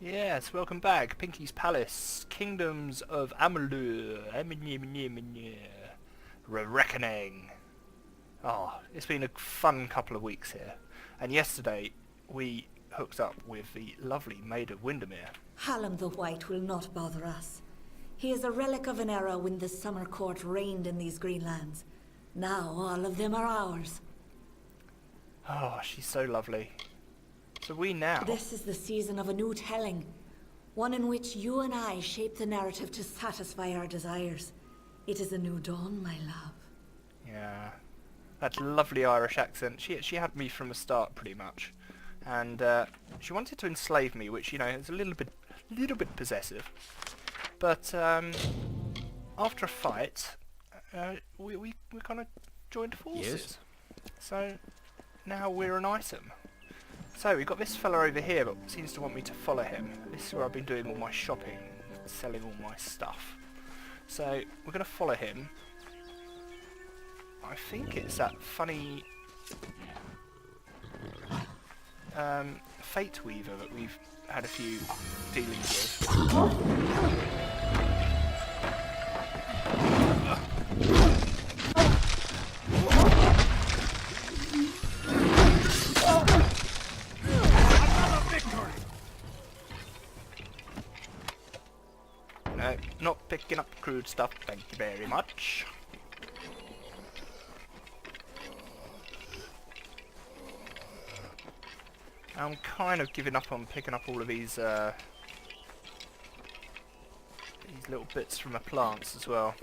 Yes, welcome back. Pinky's Palace, Kingdoms of Amalur, Reckoning. Oh, it's been a fun couple of weeks here. And yesterday we hooked up with the lovely Maid of Windermere. Hallam the White will not bother us. He is a relic of an era when the Summer Court reigned in these Greenlands. Now all of them are ours. Oh, she's so lovely. So we now... This is the season of a new telling. One in which you and I shape the narrative to satisfy our desires. It is a new dawn, my love. Yeah. That lovely Irish accent. She had me from the start, pretty much. And she wanted to enslave me, which, you know, is a little bit possessive. But after a fight, we kind of joined forces. Yes. So now we're an item. So we've got this fella over here, but seems to want me to follow him. This is where I've been doing all my shopping, selling all my stuff. So we're going to follow him. I think it's that funny Fate Weaver that we've had a few dealings with. No, not picking up crude stuff, thank you very much. I'm kind of giving up on picking up all of these little bits from the plants as well.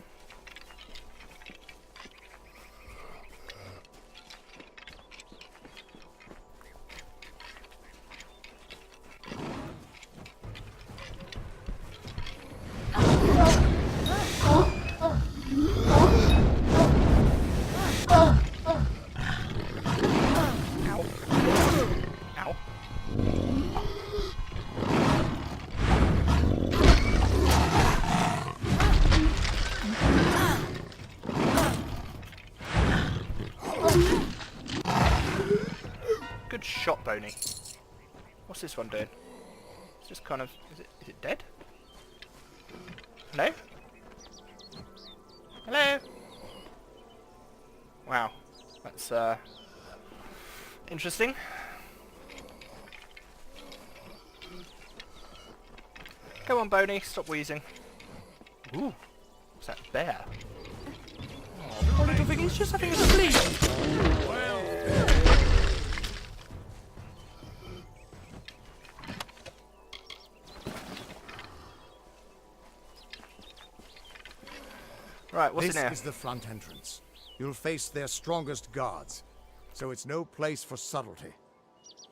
Good shot, Boney. What's this one doing? It's just kind of... Is it dead? Hello? Hello? Wow. That's, interesting. Come on, Boney. Stop wheezing. Ooh. What's that? Bear? Oh, poor little thing. He's just having a sleep. Right, what's in here? This is the front entrance. You'll face their strongest guards, so it's no place for subtlety.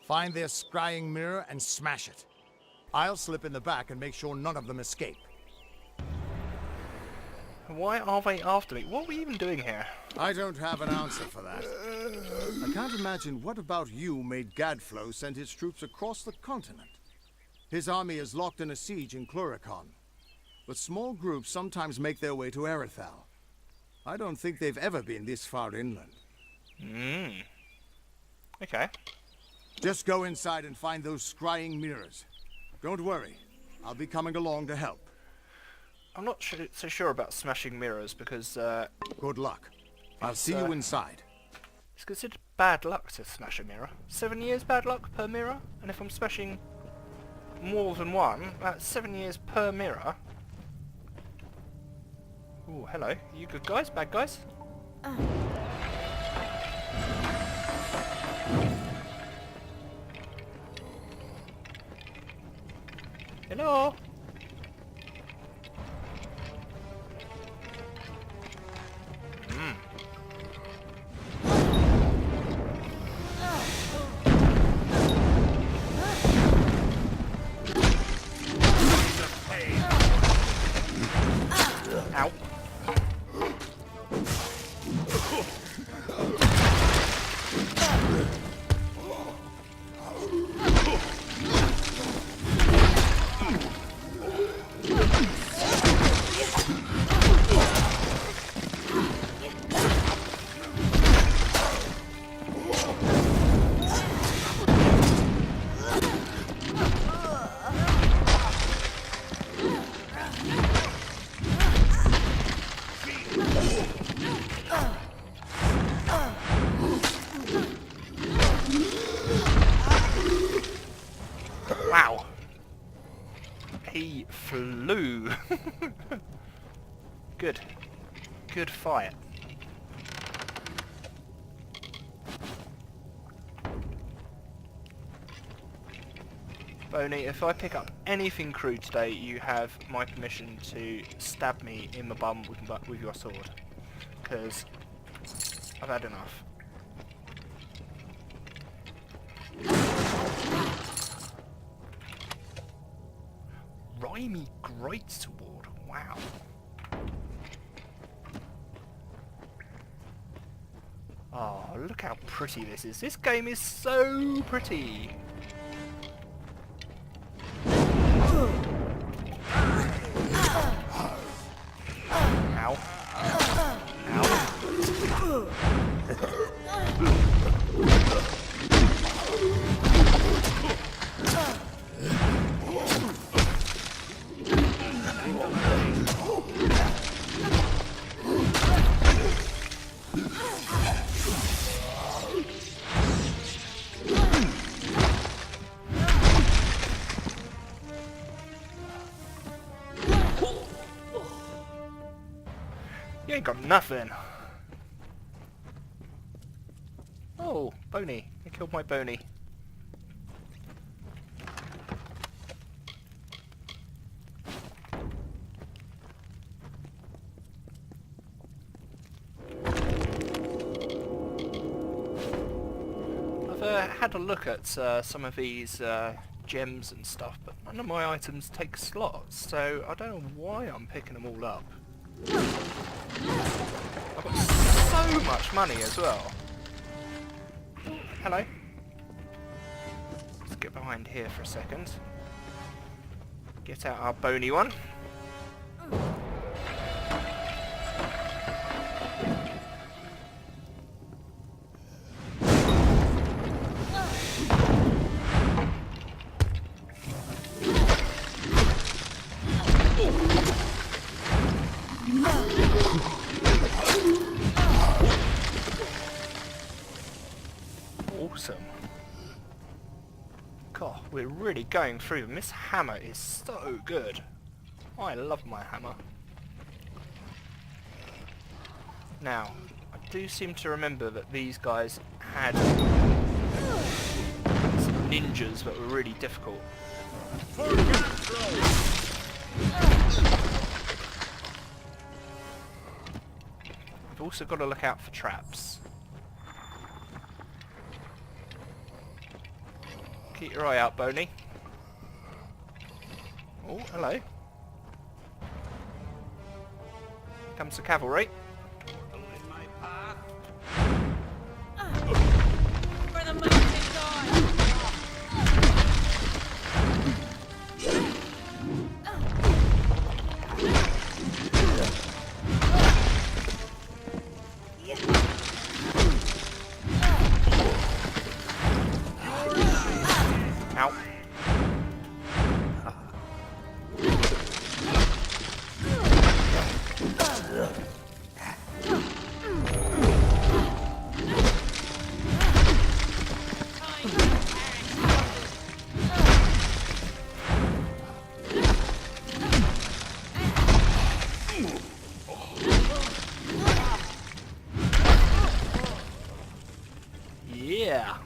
Find their scrying mirror and smash it. I'll slip in the back and make sure none of them escape. Why are they after me? What are we even doing here? I don't have an answer for that. I can't imagine what about you made Gadflow send his troops across the continent. His army is locked in a siege in Cluricon. But small groups sometimes make their way to Erithal. I don't think they've ever been this far inland. Okay. Just go inside and find those scrying mirrors. Don't worry, I'll be coming along to help. I'm not so sure about smashing mirrors because... Good luck. I'll see you inside. It's considered bad luck to smash a mirror. 7 years bad luck per mirror? And if I'm smashing more than one, that's 7 years per mirror. Ooh, hello. You good guys? Bad guys? Hello? Ow. Good. Good fight. Boney, if I pick up anything crude today, you have my permission to stab me in the bum with your sword. Because I've had enough. Rhymy Greatsword. Wow. Oh, look how pretty this is. This game is so pretty. Ow. Ow. You ain't got nothing. Oh, Boney. I killed my Boney. I've had a look at some of these gems and stuff, but none of my items take slots, so I don't know why I'm picking them all up. I've got so much money as well. Hello. Let's get behind here for a second. Get out our bony one. Awesome. God, we're really going through them. This hammer is so good. I love my hammer. Now, I do seem to remember that these guys had some ninjas that were really difficult. We've also got to look out for traps. Keep your eye out, Boney. Oh, hello. Here comes the cavalry. For the mighty God. Ow. Yeah.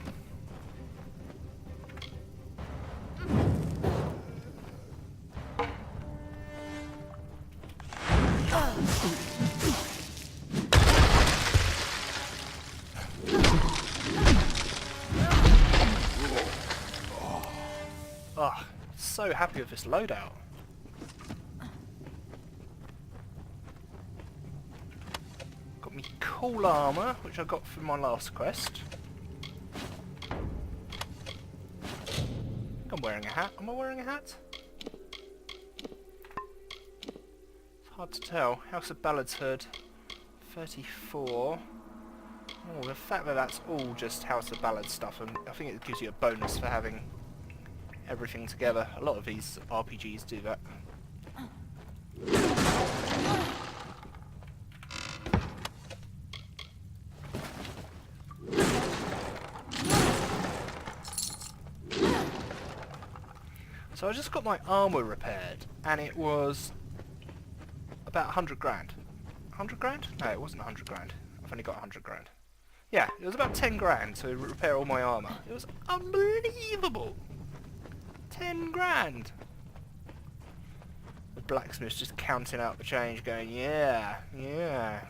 Oh, so happy with this loadout. Got me cool armour, which I got from my last quest. I think I'm wearing a hat. Am I wearing a hat? It's hard to tell. House of Ballad's Hood, 34. Oh, the fact that that's all just House of Ballad stuff, and I think it gives you a bonus for having everything together. A lot of these RPGs do that. So I just got my armour repaired, and it was about 100 grand. 100 grand? No, it wasn't 100 grand. I've only got 100 grand. Yeah, it was about 10 grand to repair all my armour. It was unbelievable! 10 grand! The blacksmith's just counting out the change going, yeah, yeah.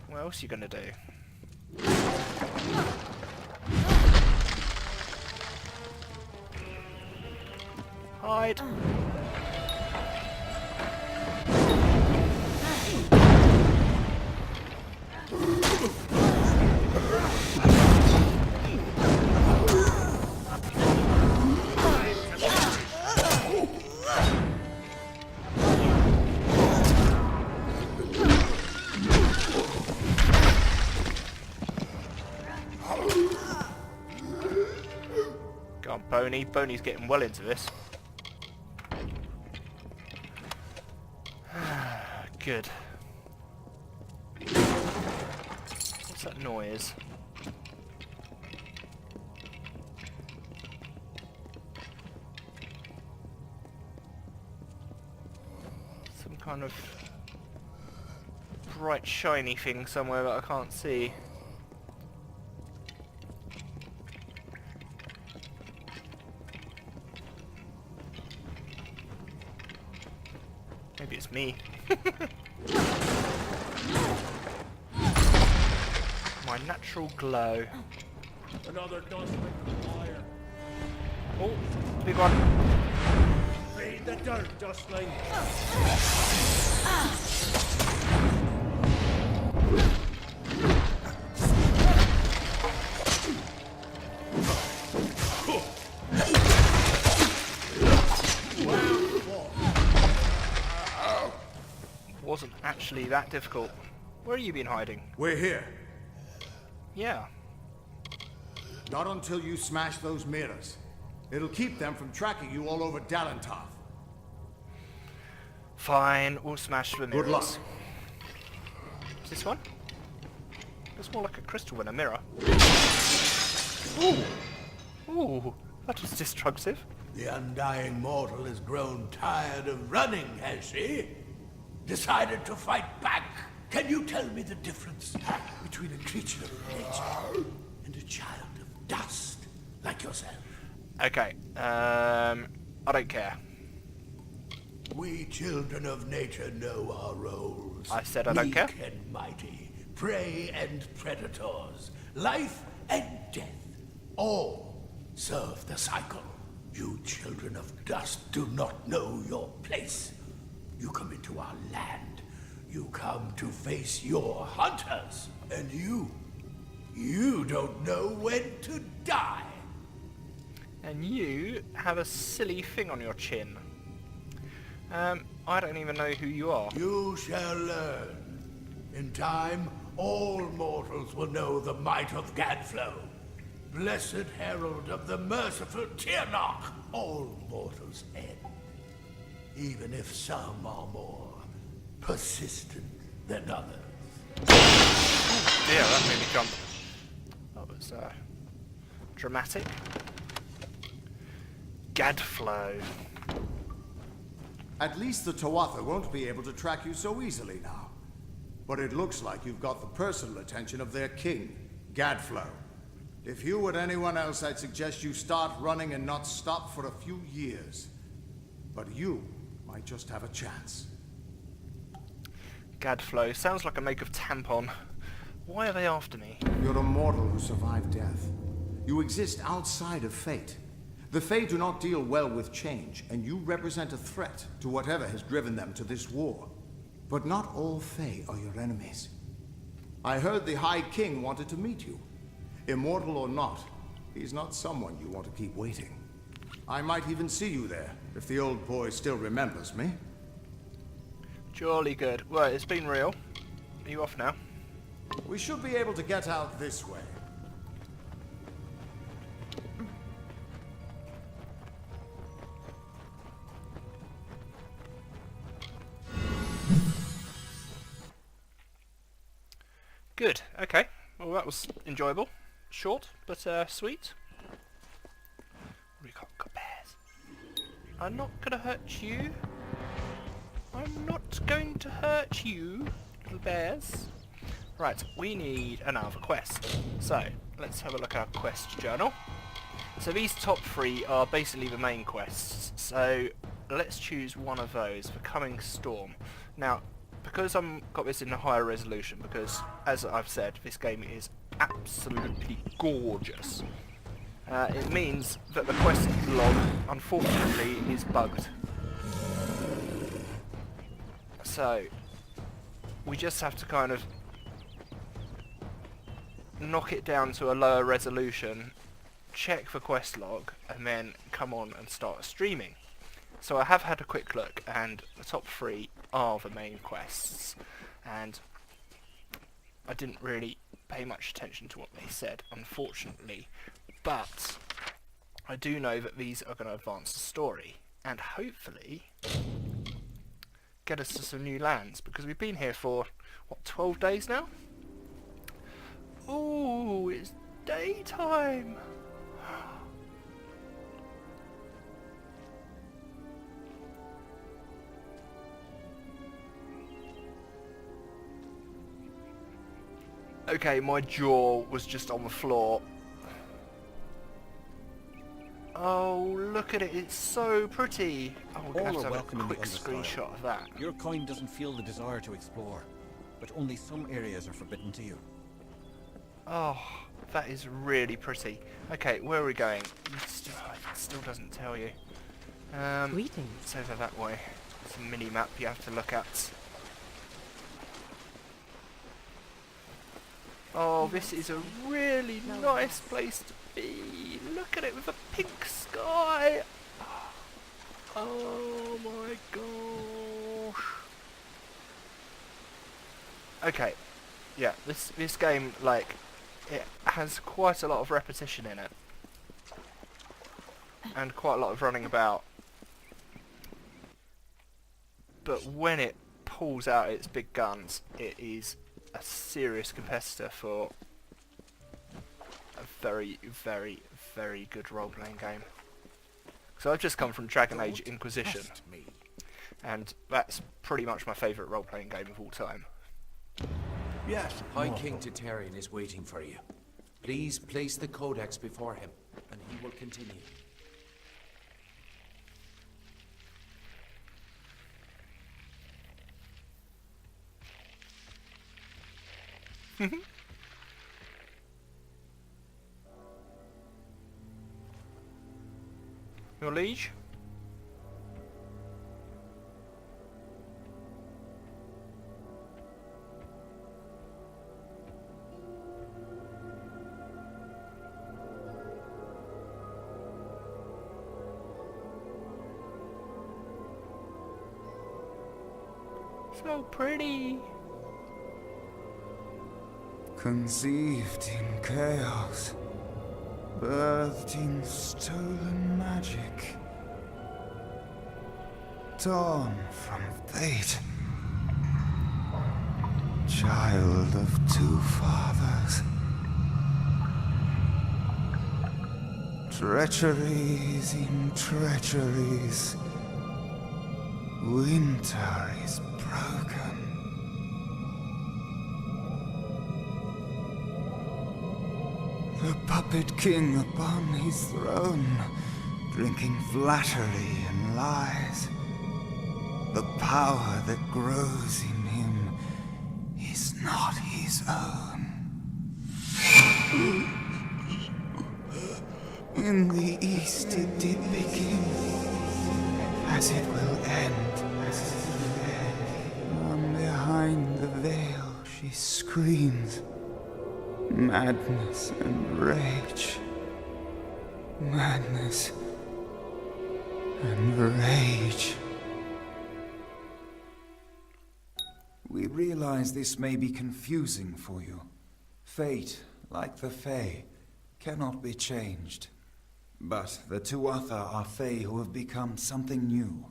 What else are you gonna do? Hide! Go on, Boney. Boney's getting well into this. Good. What's that noise? Some kind of bright shiny thing somewhere that I can't see. Maybe it's me. My natural glow. Another dustman fire. Oh, big one. Feed the dirt, dustling. Wasn't actually that difficult. Where have you been hiding? We're here. Yeah. Not until you smash those mirrors. It'll keep them from tracking you all over Dalentov. Fine, we'll smash the mirrors. Good luck. Is this one? Looks more like a crystal than a mirror. Ooh! Ooh, that was destructive. The undying mortal has grown tired of running, has she? Decided to fight back? Can you tell me the difference between a creature of nature and a child of dust like yourself? Okay, I don't care. We children of nature know our roles. I said I don't care. Weak and mighty, prey and predators, life and death, all serve the cycle. You children of dust do not know your place. You come into our land. You come to face your hunters. And you don't know when to die. And you have a silly thing on your chin. I don't even know who you are. You shall learn. In time, all mortals will know the might of Gadflow. Blessed herald of the merciful Tyrnarch. All mortals end. Even if some are more persistent than others. Dear, that made me jump. That was dramatic. Gadflow. At least the Tuatha won't be able to track you so easily now. But it looks like you've got the personal attention of their king, Gadflow. If you were anyone else, I'd suggest you start running and not stop for a few years. But you might just have a chance. Gadflow. Sounds like a make of tampon. Why are they after me? You're a mortal who survived death. You exist outside of fate. The Fae do not deal well with change, and you represent a threat to whatever has driven them to this war. But not all Fae are your enemies. I heard the High King wanted to meet you. Immortal or not, he's not someone you want to keep waiting. I might even see you there, if the old boy still remembers me. Jolly good. Well, it's been real. Are you off now? We should be able to get out this way. Good. Okay. Well, that was enjoyable. Short, but sweet. What do we got? Got bears. I'm not gonna hurt you. I'm not not going to hurt you, little bears. Right, we need another quest. So, let's have a look at our quest journal. So these top 3 are basically the main quests. So, let's choose one of those, the Coming Storm. Now, because I've got this in a higher resolution, because, as I've said, this game is absolutely gorgeous. It means that the quest log, unfortunately, is bugged. So, we just have to kind of knock it down to a lower resolution, check the quest log, and then come on and start streaming. So I have had a quick look, and the top 3 are the main quests, and I didn't really pay much attention to what they said, unfortunately, but I do know that these are going to advance the story, and hopefully get us to some new lands, because we've been here for, what, 12 days now? Ooh, it's daytime! Okay, my jaw was just on the floor. Oh, look at it, it's so pretty. Oh, we're going to have a quick screenshot of that. Your kind doesn't feel the desire to explore, but only some areas are forbidden to you. Oh, that is really pretty. Okay, where are we going? It still doesn't tell you. Greetings. It's over that way. It's a mini-map you have to look at. Oh, this is a really nice place to be. Look at it with a pink sky. Oh my gosh. Okay, yeah, this game, like, it has quite a lot of repetition in it, and quite a lot of running about. But when it pulls out its big guns, it is a serious competitor for a very, very, very good role-playing game. So I've just come from Dragon Age Inquisition, and that's pretty much my favourite role-playing game of all time. Yes, High King Tatarian is waiting for you. Please place the codex before him, and he will continue. Your liege? So pretty. Conceived in chaos, birthed in stolen magic, torn from fate, child of 2 fathers, treacheries in treacheries, winter is broken. The puppet king upon his throne, drinking flattery and lies. The power that grows in him is not his own. In the east it did begin, as it will end. From behind the veil she screams. Madness and rage. Madness and rage. We realize this may be confusing for you. Fate, like the Fae, cannot be changed. But the Tuatha are Fae who have become something new.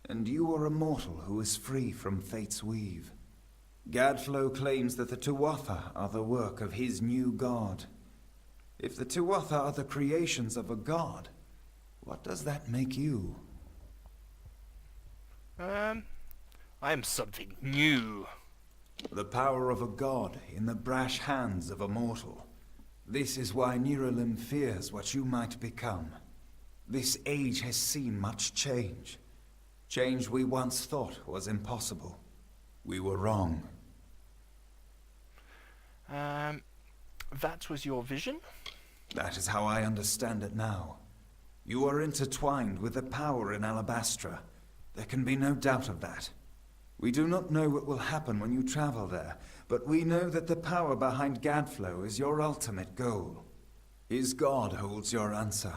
And you are a mortal who is free from Fate's weave. Gadflow claims that the Tuatha are the work of his new god. If the Tuatha are the creations of a god, what does that make you? I am something new. The power of a god in the brash hands of a mortal. This is why Niralim fears what you might become. This age has seen much change. Change we once thought was impossible. We were wrong. That was your vision? That is how I understand it now. You are intertwined with the power in Alabastra. There can be no doubt of that. We do not know what will happen when you travel there, but we know that the power behind Gadflow is your ultimate goal. His god holds your answer,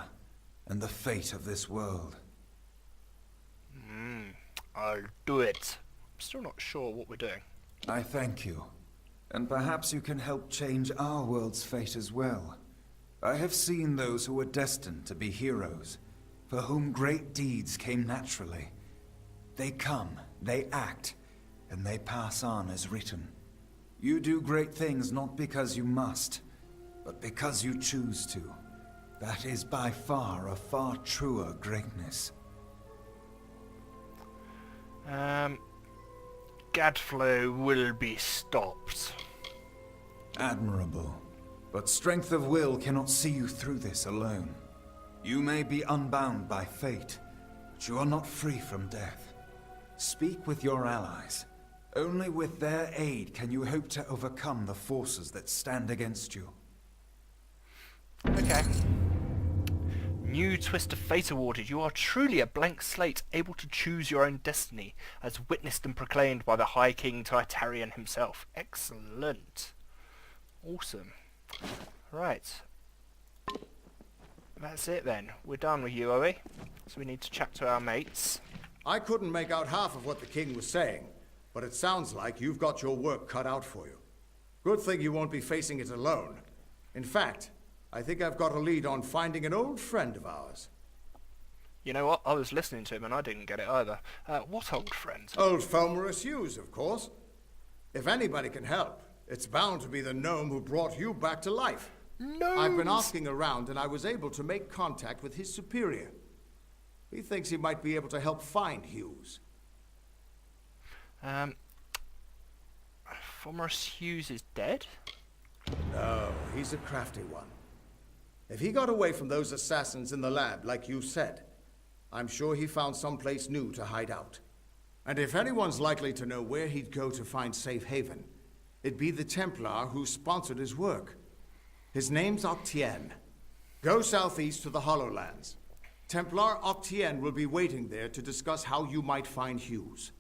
and the fate of this world. I'll do it. I'm still not sure what we're doing. I thank you. And perhaps you can help change our world's fate as well. I have seen those who were destined to be heroes, for whom great deeds came naturally. They come, they act, and they pass on as written. You do great things not because you must, but because you choose to. That is by far a far truer greatness. Gadflow will be stopped. Admirable. But strength of will cannot see you through this alone. You may be unbound by fate, but you are not free from death. Speak with your allies. Only with their aid can you hope to overcome the forces that stand against you. Okay. New twist of fate awarded. You are truly a blank slate, able to choose your own destiny, as witnessed and proclaimed by the High King Tartarian himself. Excellent. Awesome. Right. That's it then. We're done with you, are we? So we need to chat to our mates. I couldn't make out half of what the king was saying, but it sounds like you've got your work cut out for you. Good thing you won't be facing it alone. In fact, I think I've got a lead on finding an old friend of ours. You know what? I was listening to him and I didn't get it either. What old friend? Old Fomorous Hughes, of course. If anybody can help, it's bound to be the gnome who brought you back to life. No. I've been asking around and I was able to make contact with his superior. He thinks he might be able to help find Hughes. Fomorous Hughes is dead? No, he's a crafty one. If he got away from those assassins in the lab, like you said, I'm sure he found someplace new to hide out. And if anyone's likely to know where he'd go to find safe haven, it'd be the Templar who sponsored his work. His name's Octien. Go southeast to the Hollowlands. Templar Octien will be waiting there to discuss how you might find Hughes.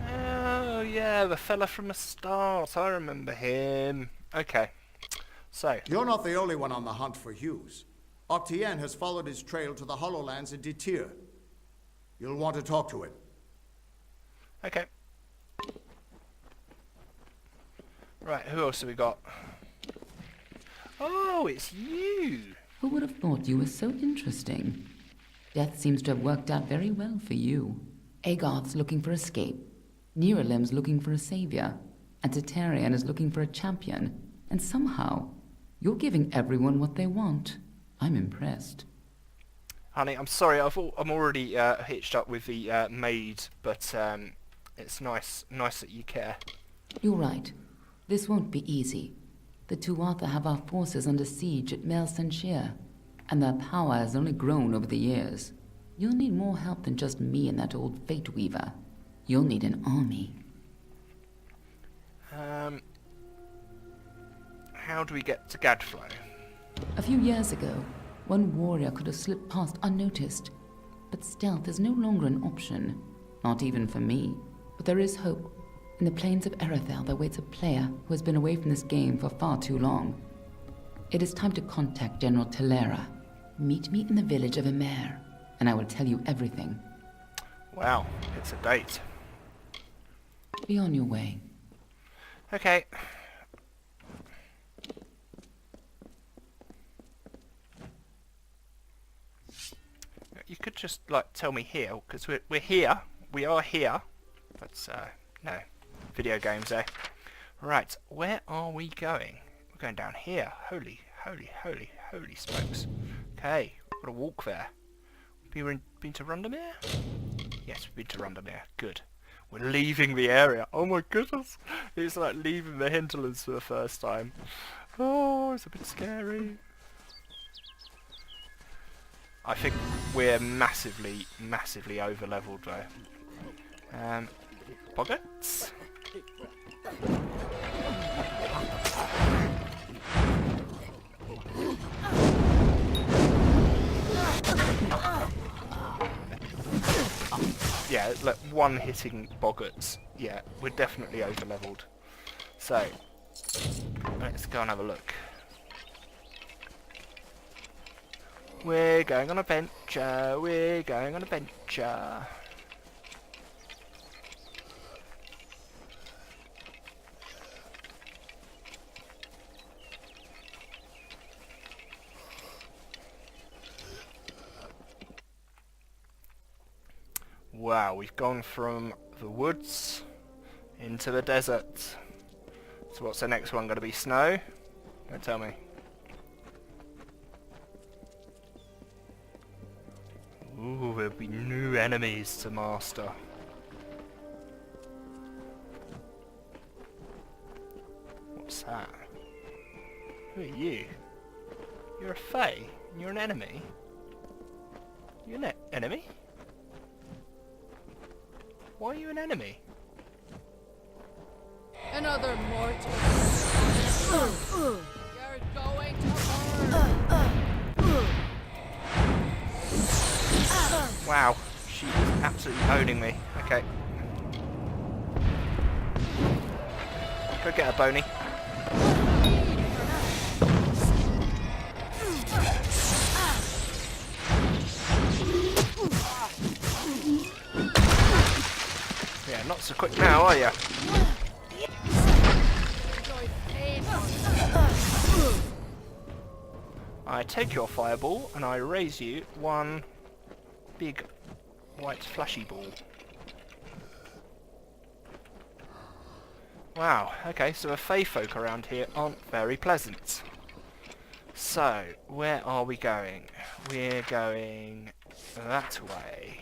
Oh yeah, the fella from the start. I remember him. Okay. So. You're not the only one on the hunt for Hughes. Octien has followed his trail to the Hollowlands in Detir. You'll want to talk to him. Okay. Right, who else have we got? Oh, it's you! Who would have thought you were so interesting? Death seems to have worked out very well for you. Agarth's looking for escape. Niralim's looking for a savior. And Tartarian is looking for a champion. And somehow, you're giving everyone what they want. I'm impressed. Honey, I'm sorry, I'm already hitched up with the maid, but it's nice that you care. You're right. This won't be easy. The Tuatha have our forces under siege at Mel Senshir, and their power has only grown over the years. You'll need more help than just me and that old Fate Weaver. You'll need an army. How do we get to Gadflow? A few years ago, one warrior could have slipped past unnoticed, but stealth is no longer an option. Not even for me. But there is hope. In the plains of Erethel there waits a player who has been away from this game for far too long. It is time to contact General Telera. Meet me in the village of Emer, and I will tell you everything. Wow, it's a date. Be on your way. Okay. You could just, like, tell me here, because we're here. We are here. But, no. Video games, eh? Right, where are we going? We're going down here. Holy smokes. Okay, we've got to walk there. Been to Rundermere? Yes, we've been to Rundermere. Good. We're leaving the area. Oh my goodness. It's like leaving the hinterlands for the first time. Oh, it's a bit scary. I think we're massively, massively over-leveled though. Pockets? Yeah, like one hitting boggarts. Yeah, we're definitely over-leveled. So, let's go and have a look. We're going on a venture, we're going on a venture. Wow, we've gone from the woods into the desert. So what's the next one going to be? Snow? Don't tell me. Ooh, there'll be new enemies to master. What's that? Who are you? You're a fae? And you're an enemy? You're an enemy? Why are you an enemy? Another mortal. You're going to burn. Wow, she is absolutely owning me. Okay. Go get her, Boney. Yeah, not so quick now, are you? I take your fireball and I raise you one big white flashy ball. Wow, okay, so the fae folk around here aren't very pleasant. So, where are we going? We're going that way.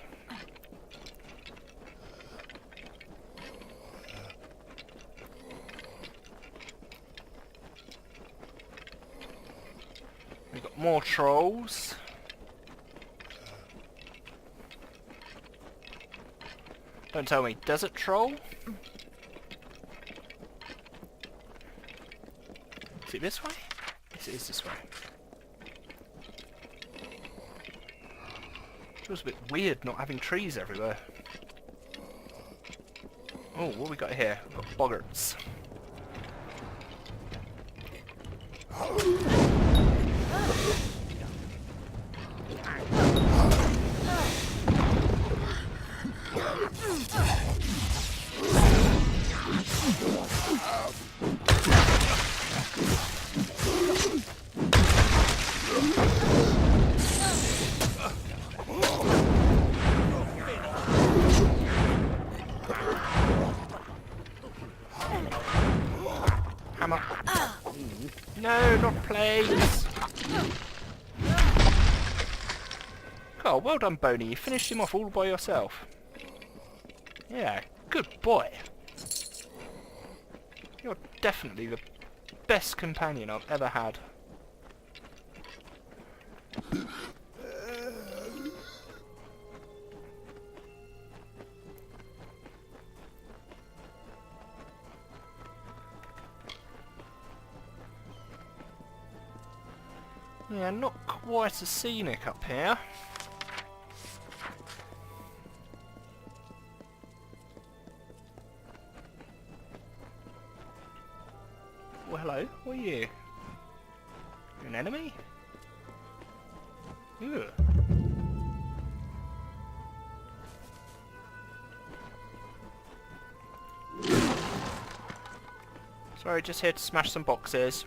We've got more trolls. Don't tell me, desert troll? Is it this way? Yes, it is this way. Feels a bit weird not having trees everywhere. Oh, what have we got here? We've got boggarts. Hammer. No, not plagues. Oh, well done, Boney. You finished him off all by yourself. Yeah, good boy. You're definitely the best companion I've ever had. Yeah, not quite as scenic up here. Well, hello. What are you? You're an enemy? Ew. Sorry, just here to smash some boxes.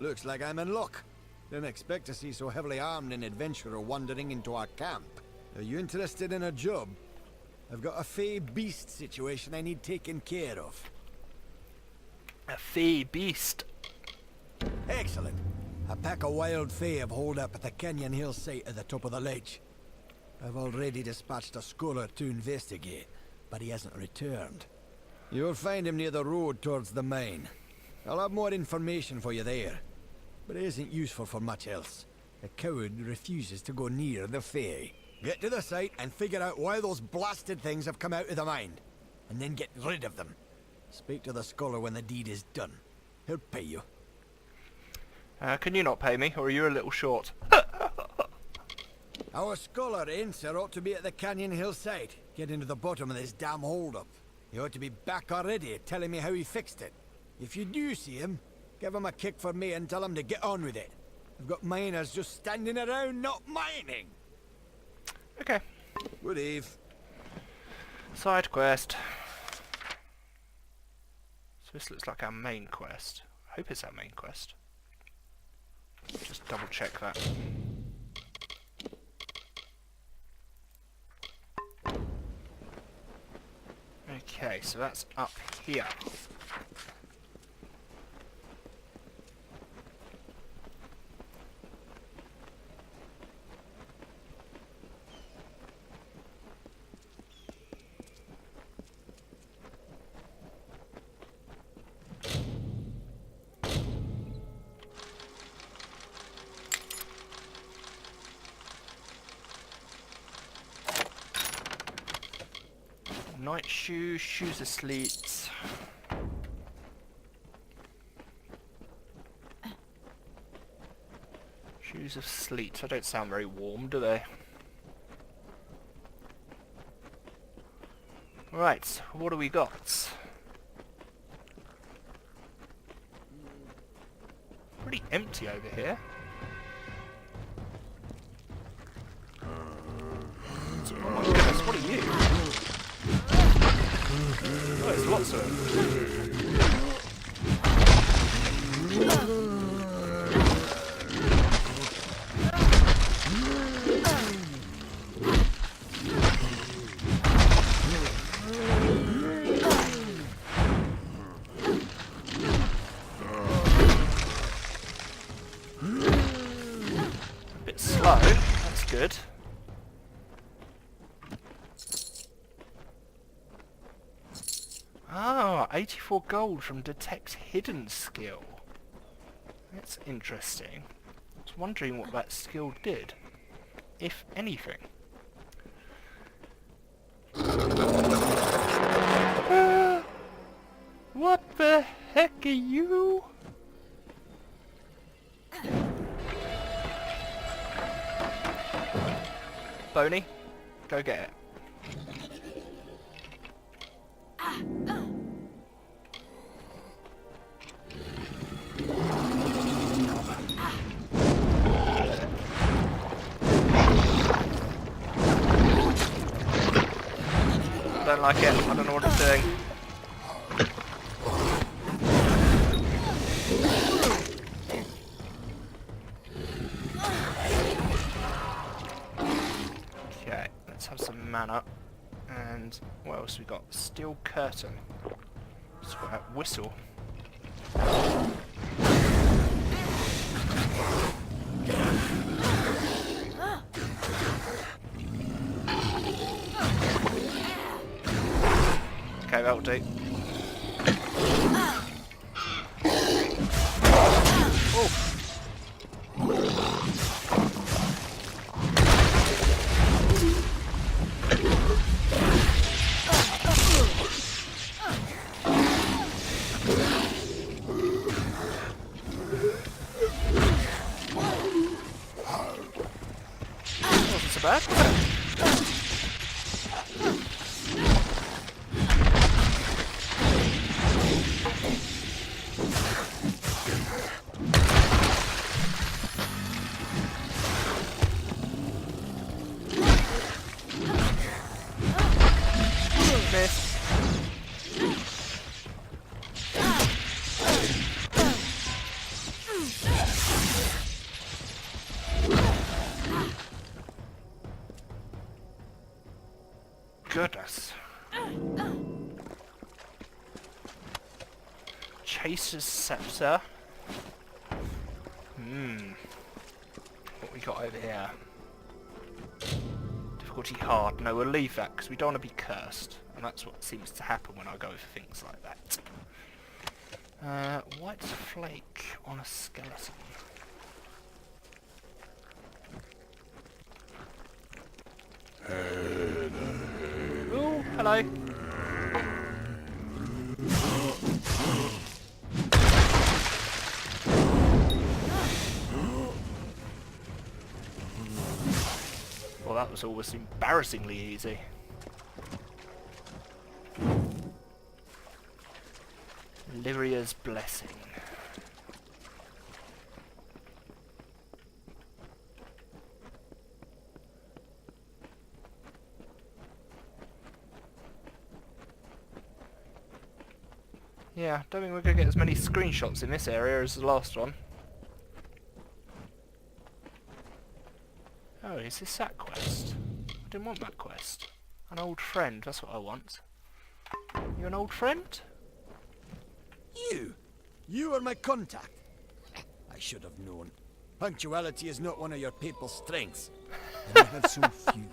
Looks like I'm in luck. Didn't expect to see so heavily armed an adventurer wandering into our camp. Are you interested in a job? I've got a fae beast situation I need taken care of. A fae beast? Excellent. A pack of wild fae have holed up at the canyon hillside at the top of the ledge. I've already dispatched a scholar to investigate, but he hasn't returned. You'll find him near the road towards the mine. I'll have more information for you there, but it isn't useful for much else. The coward refuses to go near the Fae. Get to the site and figure out why those blasted things have come out of the mine, and then get rid of them. Speak to the scholar when the deed is done. He'll pay you. Can you not pay me, or are you a little short? Our scholar, Enser, ought to be at the canyon hillside, getting to the bottom of this damn hold-up. He ought to be back already, telling me how he fixed it. If you do see him, give him a kick for me and tell him to get on with it. I've got miners just standing around not mining. Okay. Good eve. Side quest. So this looks like our main quest. I hope it's our main quest. Just double check that. Okay, so that's up here. Night shoes, shoes of sleet. Shoes of sleet. They don't sound very warm, do they? Right, what do we got? Pretty empty over here. Oh my goodness, what are you? Oh, there's lots of them. A bit slow, that's good. Ah, 84 gold from Detect Hidden skill. That's interesting. I was wondering what that skill did, if anything. What the heck are you? Boney, go get it. I don't like it. I don't know what it's doing. Okay, let's have some mana. And what else we got? Steel curtain. Let's got that whistle. Okay, that'll do. Oh. Wasn't so bad, was it? Goodness. Chaser's Scepter. What we got over here? difficulty hard. No, we'll leave that because we don't want to be cursed. And that's what seems to happen when I go for things like that. White flake on a skeleton. Oh, hello. Well, that was almost embarrassingly easy. Lyria's blessing. Yeah, don't think we're going to get as many screenshots in this area as the last one. Oh, is this that quest? I didn't want that quest. An old friend, that's what I want. You an old friend? You are my contact. I should have known. Punctuality is not one of your people's strengths. And I have so few.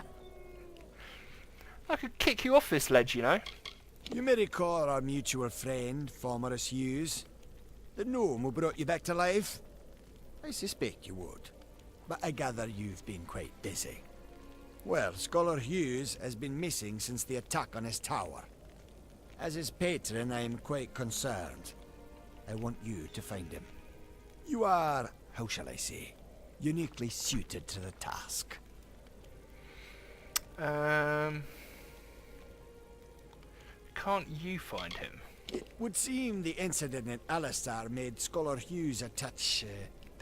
I could kick you off this ledge, you know. You may recall our mutual friend, Formerus Hughes. The gnome who brought you back to life? I suspect you would. But I gather you've been quite busy. Well, Scholar Hughes has been missing since the attack on his tower. As his patron, I am quite concerned. I want you to find him. You are, how shall I say, uniquely suited to the task. Can't you find him? It would seem the incident at Alistar made Scholar Hughes a touch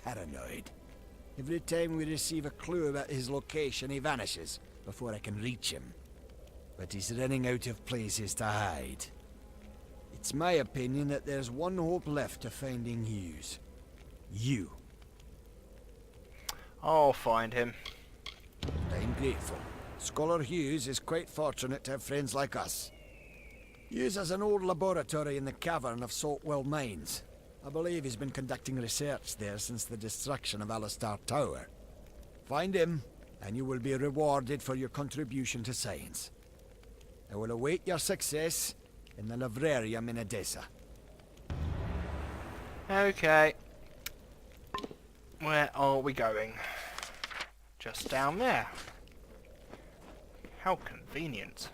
paranoid. Every time we receive a clue about his location, he vanishes before I can reach him. But he's running out of places to hide. It's my opinion that there's one hope left of finding Hughes. You. I'll find him. I'm grateful. Scholar Hughes is quite fortunate to have friends like us. Hughes has an old laboratory in the cavern of Saltwell Mines. I believe he's been conducting research there since the destruction of Alistar Tower. Find him, and you will be rewarded for your contribution to science. I will await your success in the Librarium in Edessa. Okay. Where are we going? Just down there. How convenient.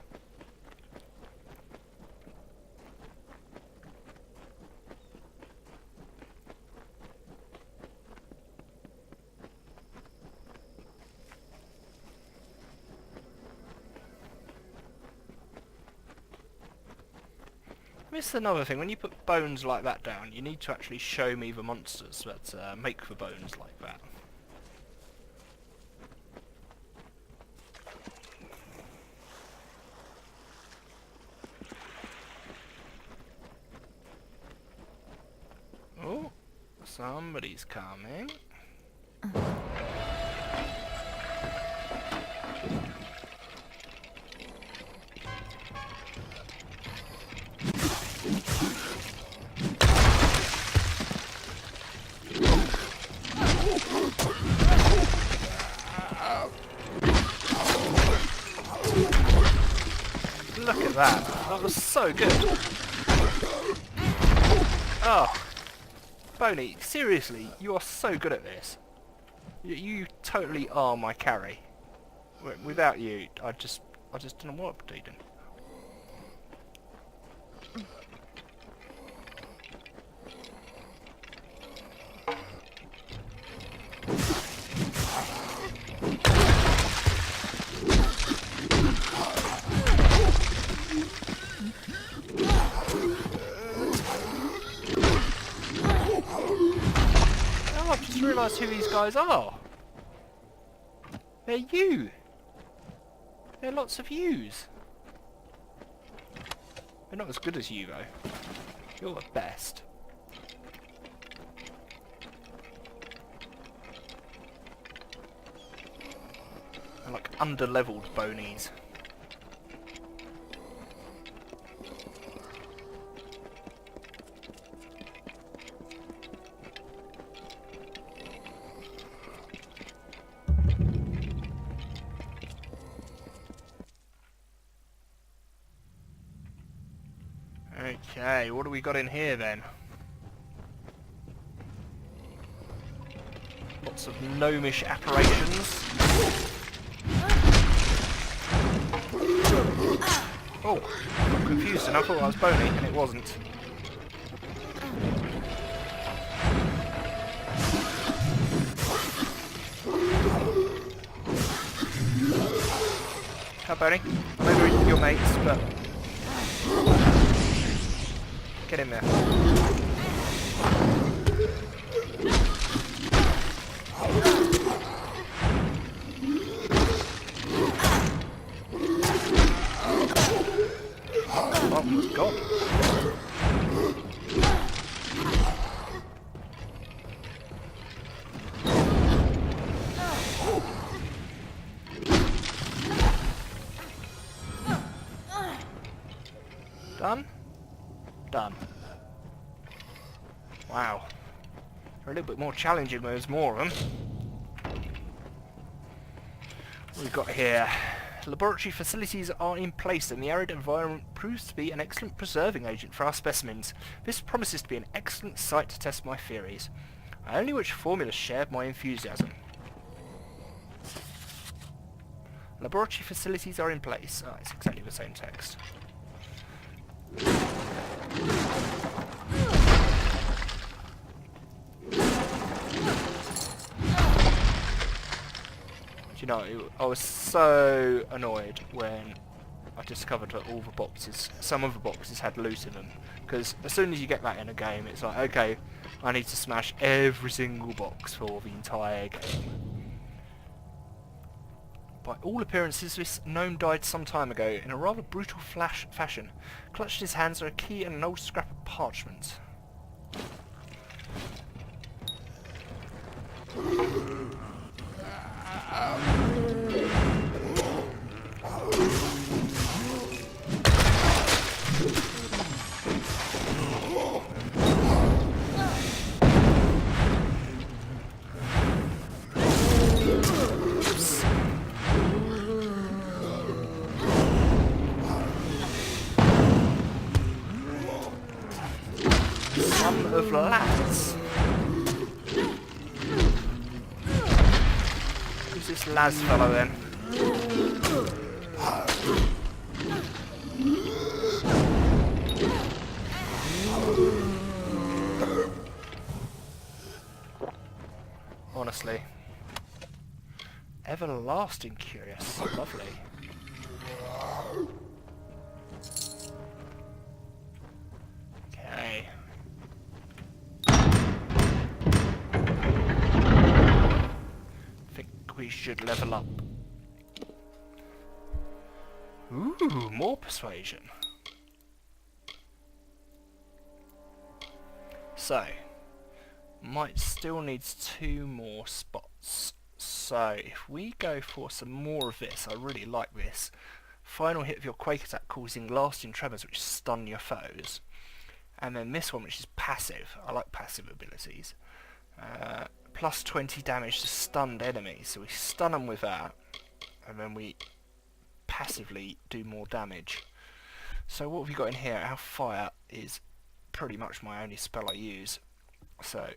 This is another thing, when you put bones like that down, you need to actually show me the monsters that make the bones like that. Oh, somebody's coming. Look at that. That was so good. Oh. Boney, seriously, you are so good at this. You totally are my carry. Without you, I just don't know what I'm doing. I've just realised who these guys are. They're you. There are lots of yous. They're not as good as you though. You're the best. They're like under-leveled bonies. Okay, what do we got in here then? Lots of gnomish apparitions. Oh, I got confused and I thought I was bony and it wasn't. How bony? I know they're your mates, but get in there. Oh, it's gone. Done? Done. Wow. They're a little bit more challenging when there's more of them. What we've got here. Laboratory facilities are in place and the arid environment proves to be an excellent preserving agent for our specimens. This promises to be an excellent site to test my theories. I only wish formulas shared my enthusiasm. Laboratory facilities are in place. Oh, it's exactly the same text. Do you know, I was so annoyed when I discovered that all the boxes, some of the boxes had loot in them. Because as soon as you get that in a game, it's like, okay, I need to smash every single box for the entire game. By all appearances, this gnome died some time ago in a rather brutal fashion. Clutched in his hands are a key and an old scrap of parchment. Son of Laz. Who's this Laz fellow then? Honestly. Everlasting curious. Lovely. Okay. Think we should level up. Ooh, more persuasion. So, might still needs 2 more spots. So, if we go for some more of this, I really like this. Final hit of your Quake attack causing lasting tremors which stun your foes. And then this one which is passive. I like passive abilities. Plus 20 damage to stunned enemies. So we stun them with that. And then we passively do more damage. So what have we got in here? Our fire is pretty much my only spell I use. So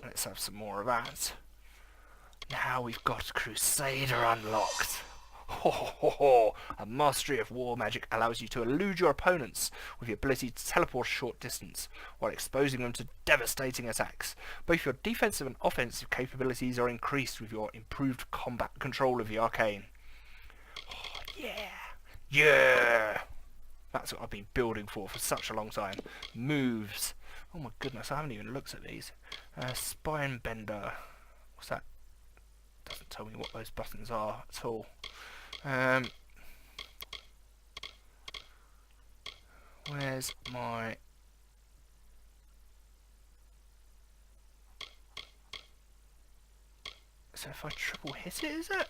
let's have some more of that. Now we've got Crusader unlocked. Ho ho ho ho! A mastery of war magic allows you to elude your opponents with the ability to teleport a short distance, while exposing them to devastating attacks. Both your defensive and offensive capabilities are increased with your improved combat control of the arcane. Oh, yeah! Yeah! That's what I've been building for such a long time. Moves. Oh my goodness, I haven't even looked at these. Spine bender. What's that? Doesn't tell me what those buttons are at all. Where's my... So if I triple hit it, is it?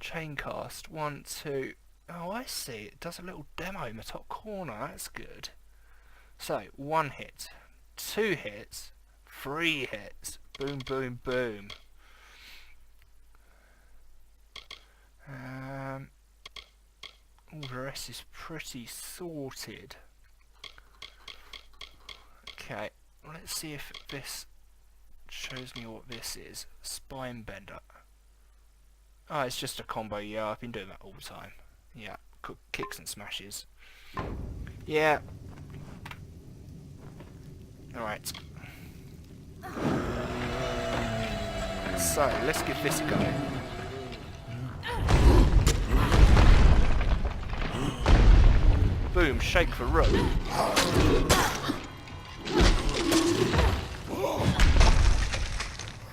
Chaincast. 1, 2... Oh, I see. It does a little demo in the top corner. That's good. So, 1 hit. 2 hits. 3 hits. Boom, boom, boom. All the rest is pretty sorted. Okay, let's see if this shows me what this is. Spine bender. Oh, it's just a combo. Yeah, I've been doing that all the time. Yeah, kicks and smashes. Yeah. Alright. So, let's give this a go. Boom, shake for rook.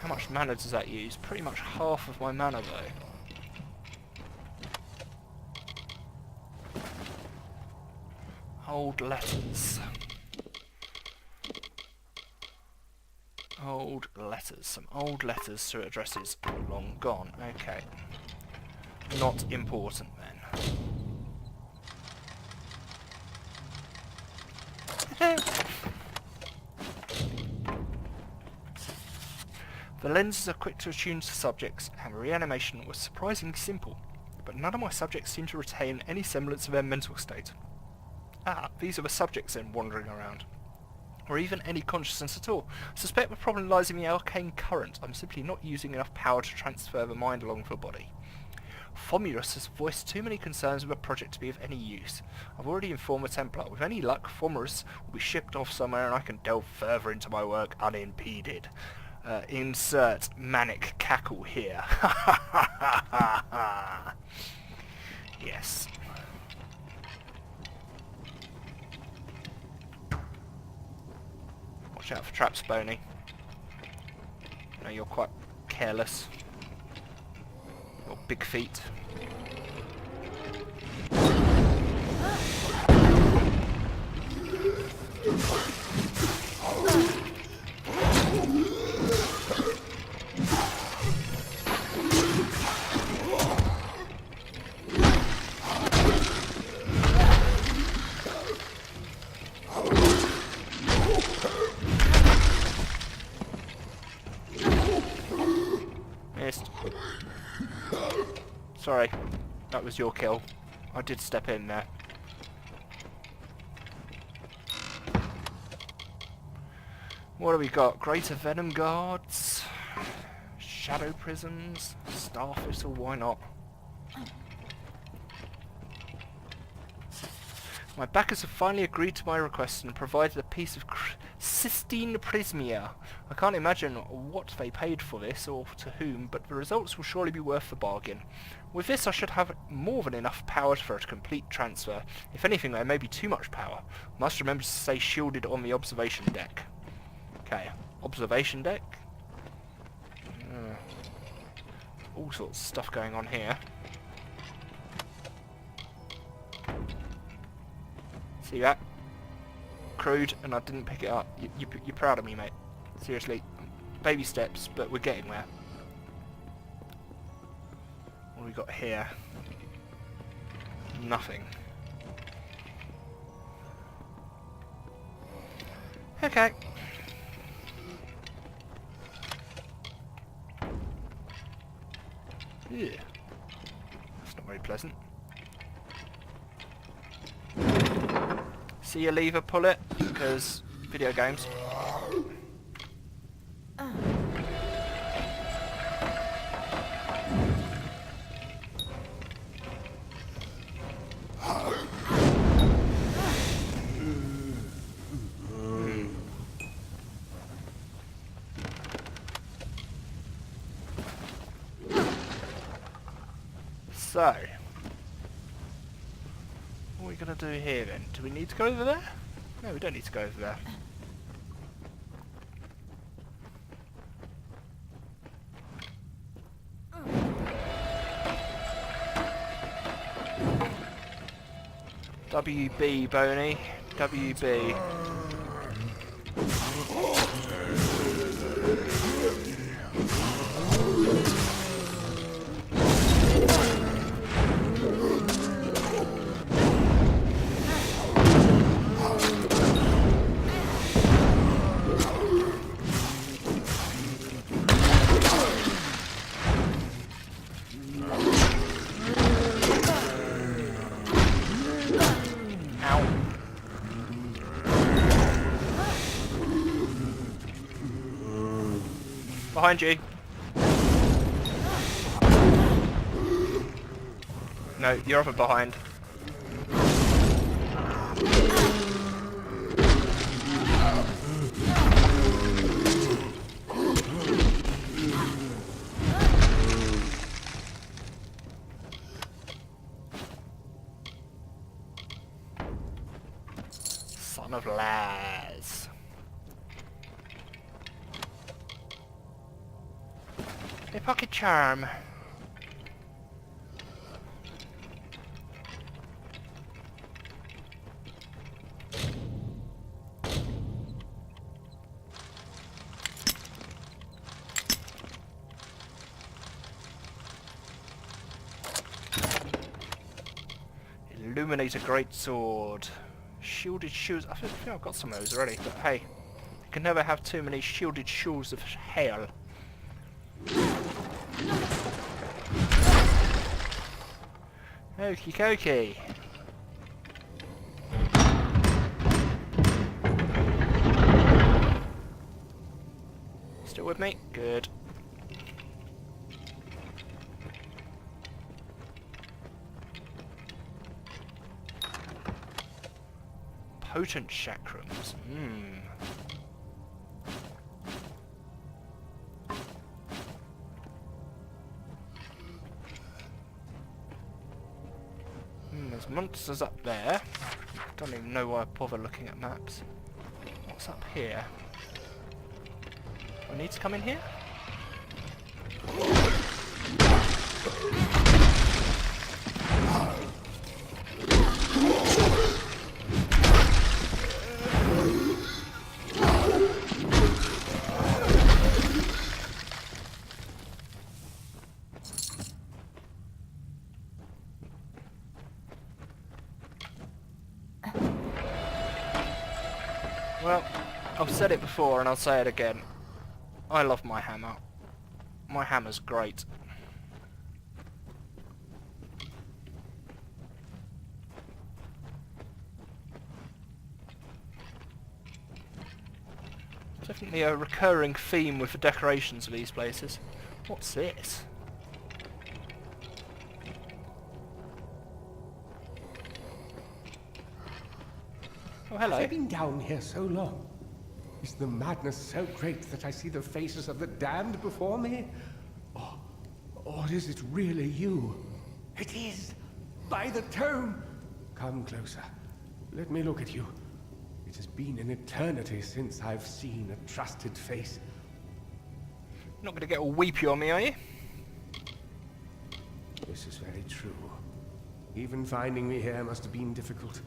How much mana does that use? Pretty much half of my mana though. Old letters. Old letters. Some old letters to addresses long gone. Okay. Not important then. The lenses are quick to attune to subjects, and reanimation was surprisingly simple, but none of my subjects seem to retain any semblance of their mental state. Ah, these are the subjects then wandering around. Or even any consciousness at all. I suspect the problem lies in the arcane current. I'm simply not using enough power to transfer the mind along the body. Fomulus has voiced too many concerns with the project to be of any use. I've already informed the Templar. With any luck, Fomulus will be shipped off somewhere and I can delve further into my work unimpeded. Insert manic cackle here. Yes. Watch out for traps, Boney. I know you're quite careless. Your big feet. Missed. Sorry, that was your kill. I did step in there. What have we got? Greater Venom Guards, Shadow Prisms, Starfish, or why not? My backers have finally agreed to my request and provided a piece of Cystine Prismia. I can't imagine what they paid for this or to whom, but the results will surely be worth the bargain. With this I should have more than enough power for a complete transfer. If anything, there may be too much power. Must remember to stay shielded on the observation deck. Okay, observation deck. All sorts of stuff going on here. See that? Crude, and I didn't pick it up. You're proud of me, mate. Seriously. Baby steps, but we're getting there. What have we got here? Nothing. Okay. Yeah. That's not very pleasant. See a lever, pull it, because video games. So, what are we going to do here then? Do we need to go over there? No, we don't need to go over there. WB, Boney. WB. Behind you. No, you're up and behind. Son of Laz. A pocket charm. Illuminate a great sword. Shielded shoes. I think I've got some of those already, but hey, you can never have too many shielded shoes of hell. Okie dokie. Still with me? Good. Potent chakrams. There's monsters up there. Don't even know why I bother looking at maps. What's up here? Do I need to come in here? Well, I've said it before and I'll say it again. I love my hammer. My hammer's great. Definitely a recurring theme with the decorations of these places. What's this? Oh, hello. Have I been down here so long? Is the madness so great that I see the faces of the damned before me? Or is it really you? It is! By the tome! Come closer. Let me look at you. It has been an eternity since I've seen a trusted face. Not going to get all weepy on me, are you? This is very true. Even finding me here must have been difficult.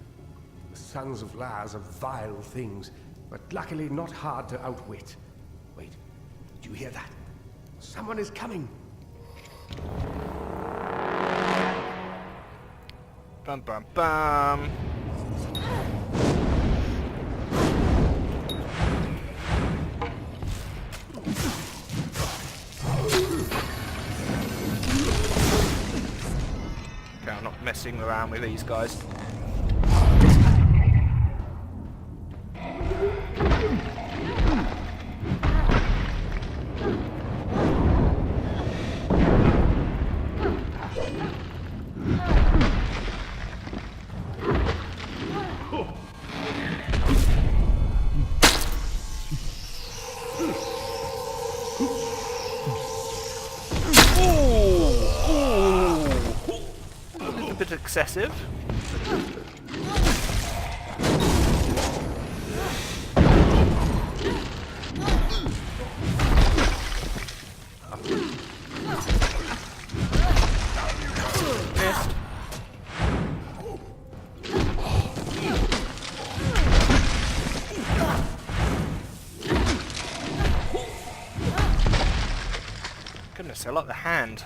The Sons of Laz are vile things, but luckily not hard to outwit. Wait, did you hear that? Someone is coming! Bum bum bum! Okay, I'm not messing around with these guys. Bit excessive. Missed. Goodness, I like the hand.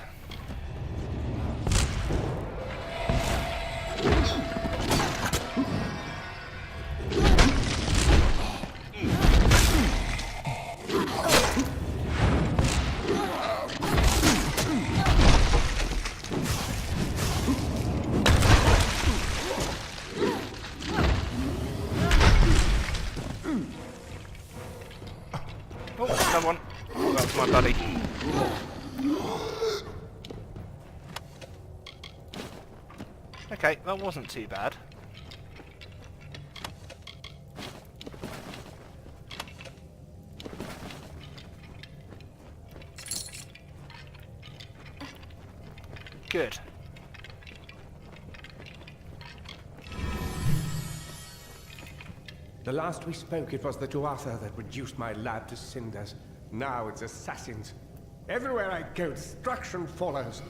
Oh, someone. Oh, well. Thanks, my buddy. Okay, that wasn't too bad. Good. The last we spoke, it was the Tuatha that reduced my lab to cinders. Now it's assassins. Everywhere I go, destruction follows.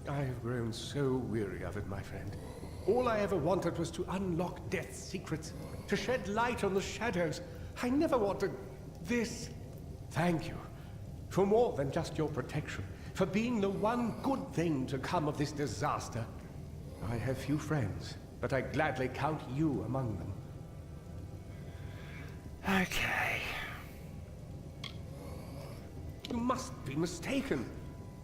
I have grown so weary of it, my friend. All I ever wanted was to unlock death's secrets, to shed light on the shadows. I never wanted this. Thank you. For more than just your protection. For being the one good thing to come of this disaster. I have few friends, but I gladly count you among them. Okay. You must be mistaken.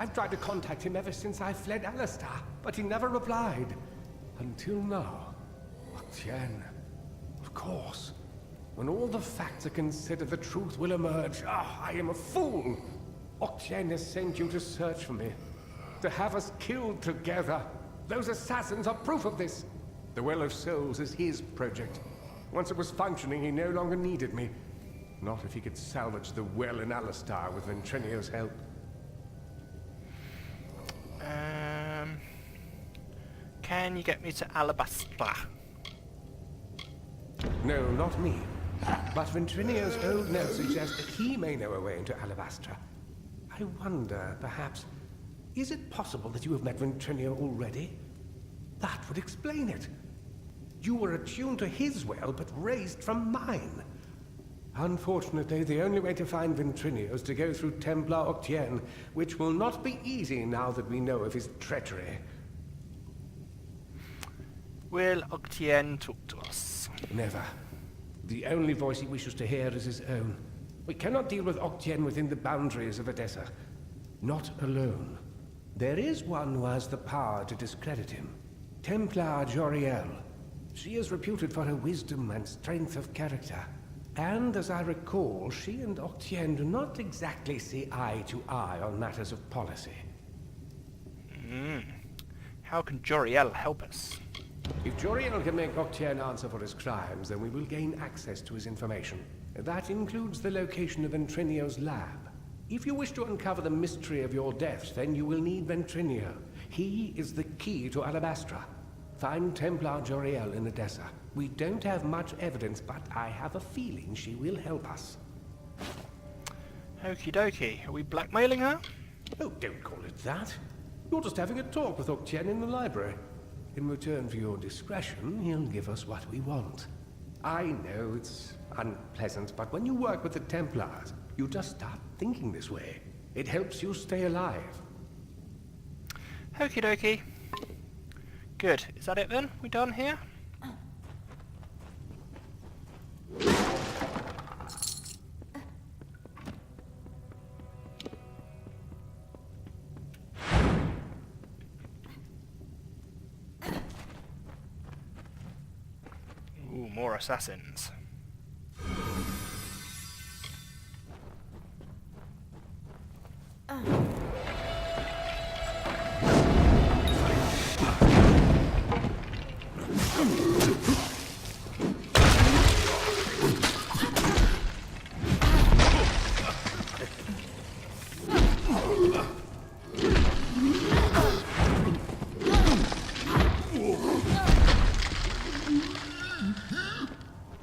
I've tried to contact him ever since I fled Alistar, but he never replied. Until now. Octien. Of course. When all the facts are considered, the truth will emerge. Ah, I am a fool! Octien has sent you to search for me. To have us killed together. Those assassins are proof of this. The Well of Souls is his project. Once it was functioning, he no longer needed me. Not if he could salvage the well in Alistar with Ventrinio's help. Can you get me to Alabastra? No, not me. But Ventrinio's old note suggests that he may know a way into Alabastra. I wonder, perhaps, is it possible that you have met Ventrinio already? That would explain it. You were attuned to his well, but raised from mine. Unfortunately, the only way to find Ventrinio is to go through Templar Octien, which will not be easy now that we know of his treachery. Will Octien talk to us? Never. The only voice he wishes to hear is his own. We cannot deal with Octien within the boundaries of Edessa. Not alone. There is one who has the power to discredit him. Templar Joriel. She is reputed for her wisdom and strength of character. And as I recall, she and Octien do not exactly see eye to eye on matters of policy. How can Joriel help us? If Joriel can make Octien answer for his crimes, then we will gain access to his information. That includes the location of Ventrinio's lab. If you wish to uncover the mystery of your deaths, then you will need Ventrinio. He is the key to Alabastra. Find Templar Joriel in Edessa. We don't have much evidence, but I have a feeling she will help us. Okie dokie. Are we blackmailing her? Oh, don't call it that. You're just having a talk with Octien in the library. In return for your discretion, he'll give us what we want. I know it's unpleasant, but when you work with the Templars, you just start thinking this way. It helps you stay alive. Okie dokie. Good. Is that it then? We done here? Ooh, more assassins.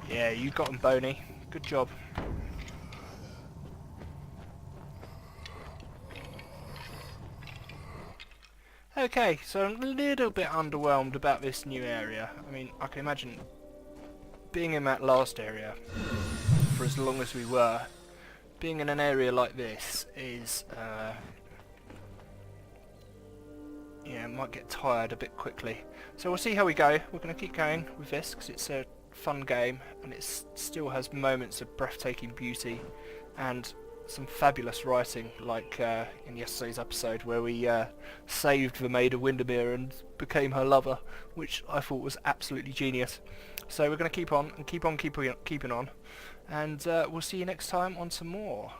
Yeah, you got him, Boney. Good job. Okay, so I'm a little bit underwhelmed about this new area. I mean, I can imagine being in that last area for as long as we were, being in an area like this is, yeah, it might get tired a bit quickly. So we'll see how we go. We're going to keep going with this because it's a fun game and it still has moments of breathtaking beauty and some fabulous writing, like in yesterday's episode where we saved the Maid of Windermere and became her lover, which I thought was absolutely genius. So we're going to keep on and keep on keeping on, and we'll see you next time on some more.